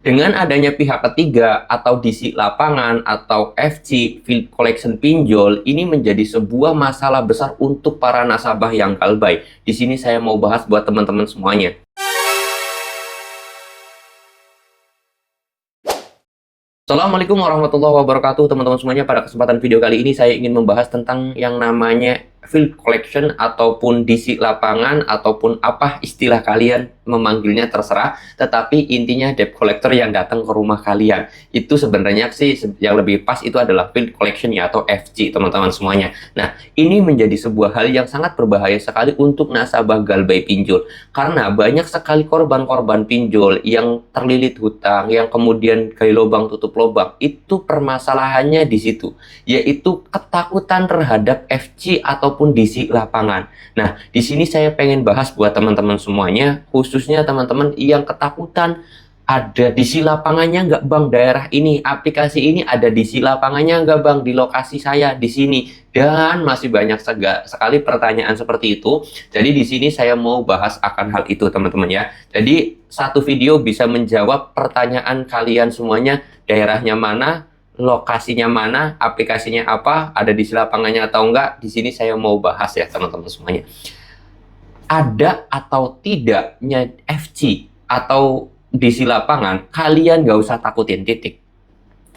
Dengan adanya pihak ketiga atau DC lapangan atau FC Field Collection pinjol, ini menjadi sebuah masalah besar untuk para nasabah yang galbay. Di sini saya mau bahas buat teman-teman semuanya. Assalamualaikum warahmatullahi wabarakatuh, teman-teman semuanya. Pada kesempatan video kali ini saya ingin membahas tentang yang namanya field collection ataupun DC lapangan ataupun apa istilah kalian memanggilnya terserah, tetapi intinya debt collector yang datang ke rumah kalian. Itu sebenarnya sih yang lebih pas itu adalah field collection ya, atau FC, teman-teman semuanya. Nah, ini menjadi sebuah hal yang sangat berbahaya sekali untuk nasabah galbay pinjol, karena banyak sekali korban-korban pinjol yang terlilit hutang, yang kemudian gali lubang tutup lubang. Itu permasalahannya di situ, yaitu ketakutan terhadap FC ataupun DC lapangan. Nah, di sini saya pengen bahas buat teman-teman semuanya, khususnya teman-teman yang ketakutan ada DC lapangannya nggak bang daerah ini, aplikasi ini ada DC lapangannya nggak bang di lokasi saya di sini, dan masih banyak sekali pertanyaan seperti itu. Jadi di sini saya mau bahas akan hal itu teman-teman ya. Jadi satu video bisa menjawab pertanyaan kalian semuanya, daerahnya mana, lokasinya mana, aplikasinya apa, ada di lapangannya atau enggak. Di sini saya mau bahas ya teman-teman semuanya. Ada atau tidaknya FC atau DC lapangan, kalian nggak usah takutin, titik.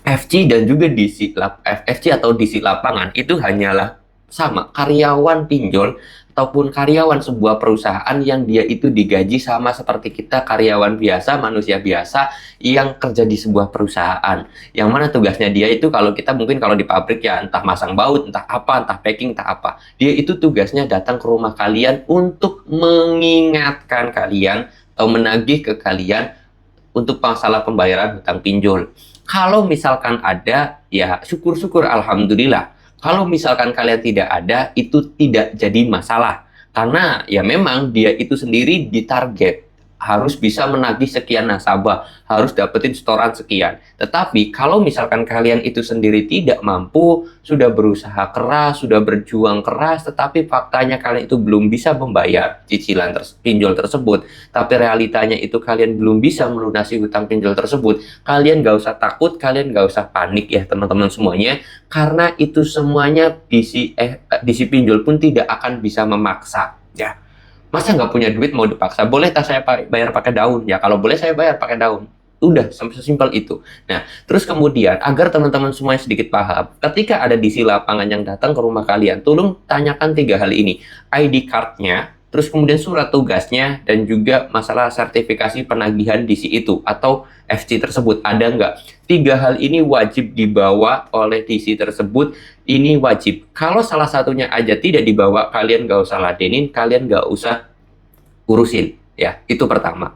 FC dan juga FC atau DC lapangan itu hanyalah sama karyawan pinjol ataupun karyawan sebuah perusahaan yang dia itu digaji sama seperti kita karyawan biasa, manusia biasa yang kerja di sebuah perusahaan. Yang mana tugasnya dia itu, kalau kita mungkin kalau di pabrik ya entah masang baut, entah apa, entah packing, entah apa. Dia itu tugasnya datang ke rumah kalian untuk mengingatkan kalian atau menagih ke kalian untuk masalah pembayaran hutang pinjol. Kalau misalkan ada, ya syukur-syukur, alhamdulillah. Kalau misalkan kalian tidak ada, itu tidak jadi masalah. Karena ya memang dia itu sendiri ditarget harus bisa menagih sekian nasabah, harus dapetin setoran sekian. Tetapi kalau misalkan kalian itu sendiri tidak mampu, sudah berusaha keras, sudah berjuang keras, tetapi faktanya kalian itu belum bisa membayar cicilan pinjol tersebut, tapi realitanya itu kalian belum bisa melunasi hutang pinjol tersebut, kalian gak usah takut, kalian gak usah panik ya teman-teman semuanya, karena itu semuanya DC pinjol pun tidak akan bisa memaksa ya. Masa nggak punya duit mau dipaksa? Boleh tak saya bayar pakai daun? Ya kalau boleh saya bayar pakai daun. Udah, sampai sesimpel itu. Nah, terus kemudian agar teman-teman semuanya sedikit paham, ketika ada DC lapangan yang datang ke rumah kalian, tolong tanyakan 3 hal ini. ID card-nya, terus kemudian surat tugasnya, dan juga masalah sertifikasi penagihan DC itu atau FC tersebut. Ada nggak? 3 hal ini wajib dibawa oleh DC tersebut. Ini wajib. Kalau salah satunya aja tidak dibawa, kalian nggak usah ladenin, kalian nggak usah urusin. Ya, itu pertama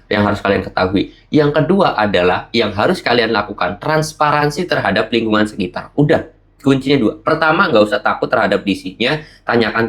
yang harus kalian ketahui. Yang kedua adalah yang harus kalian lakukan, transparansi terhadap lingkungan sekitar. Udah, kuncinya 2. Pertama, nggak usah takut terhadap DC-nya. Tanyakan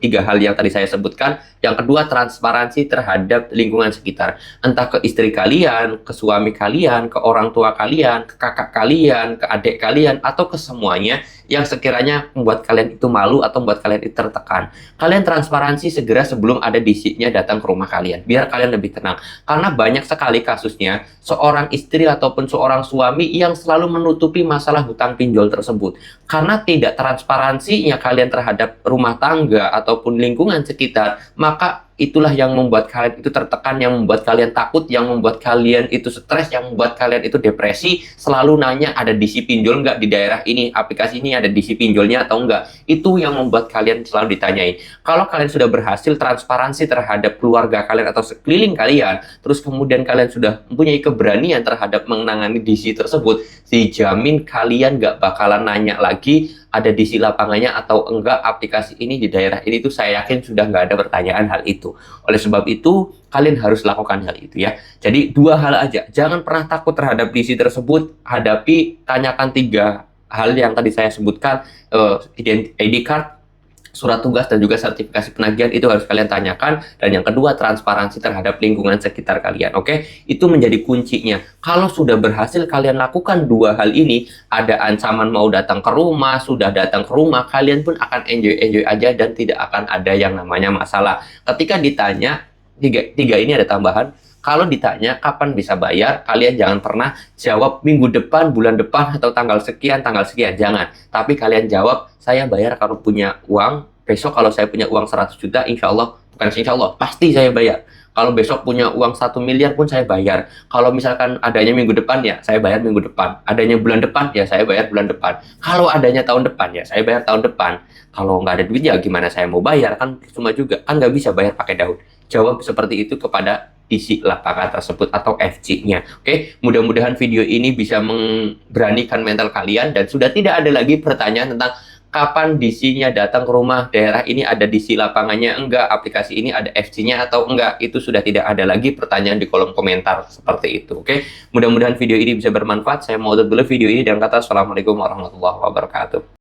tiga hal yang tadi saya sebutkan. Yang kedua, transparansi terhadap lingkungan sekitar. Entah ke istri kalian, ke suami kalian, ke orang tua kalian, ke kakak kalian, ke adik kalian, atau ke semuanya yang sekiranya membuat kalian itu malu atau membuat kalian itu tertekan. Kalian transparansi segera sebelum ada DC-nya datang ke rumah kalian, biar kalian lebih tenang. Karena banyak sekali kasusnya, seorang istri ataupun seorang suami yang selalu menutupi masalah hutang pinjol tersebut. Karena tidak transparansinya kalian terhadap rumah tangga ataupun lingkungan sekitar, maka itulah yang membuat kalian itu tertekan, yang membuat kalian takut, yang membuat kalian itu stres, yang membuat kalian itu depresi, selalu nanya ada DC pinjol nggak di daerah ini, aplikasi ini ada DC pinjolnya atau enggak. Itu yang membuat kalian selalu ditanyain. Kalau kalian sudah berhasil transparansi terhadap keluarga kalian atau sekeliling kalian, terus kemudian kalian sudah mempunyai keberanian terhadap menangani DC tersebut, dijamin kalian nggak bakalan nanya lagi ada DC lapangannya atau enggak, aplikasi ini di daerah ini tuh saya yakin sudah nggak ada pertanyaan hal itu. Oleh sebab itu, kalian harus lakukan hal itu ya. Jadi 2 hal aja, jangan pernah takut terhadap DC tersebut, hadapi, tanyakan 3 hal yang tadi saya sebutkan, ID card, surat tugas, dan juga sertifikasi penagihan, itu harus kalian tanyakan. Dan yang kedua, transparansi terhadap lingkungan sekitar kalian. Oke, itu menjadi kuncinya. Kalau sudah berhasil kalian lakukan 2 hal ini, ada ancaman mau datang ke rumah, sudah datang ke rumah, kalian pun akan enjoy aja dan tidak akan ada yang namanya masalah. Ketika ditanya tiga ini ada tambahan, Kalau ditanya kapan bisa bayar, kalian jangan pernah jawab minggu depan, bulan depan, atau tanggal sekian, jangan. Tapi kalian jawab, saya bayar kalau punya uang, besok kalau saya punya uang 100 juta, insya Allah, bukan insya Allah, pasti saya bayar. Kalau besok punya uang 1 miliar pun saya bayar. Kalau misalkan adanya minggu depan, ya saya bayar minggu depan. Adanya bulan depan, ya saya bayar bulan depan. Kalau adanya tahun depan, ya saya bayar tahun depan. Kalau nggak ada duit, ya gimana saya mau bayar? Kan cuma juga. Kan nggak bisa bayar pakai daun. Jawab seperti itu kepada isi lapangan tersebut atau FG-nya. Oke, mudah-mudahan video ini bisa memberanikan mental kalian dan sudah tidak ada lagi pertanyaan tentang kapan DC-nya datang ke rumah, daerah ini ada DC lapangannya enggak, aplikasi ini ada FC-nya atau enggak. Itu sudah tidak ada lagi pertanyaan di kolom komentar seperti itu. Oke, mudah-mudahan video ini bisa bermanfaat. Saya mau tutup dulu video ini dengan kata assalamualaikum warahmatullahi wabarakatuh.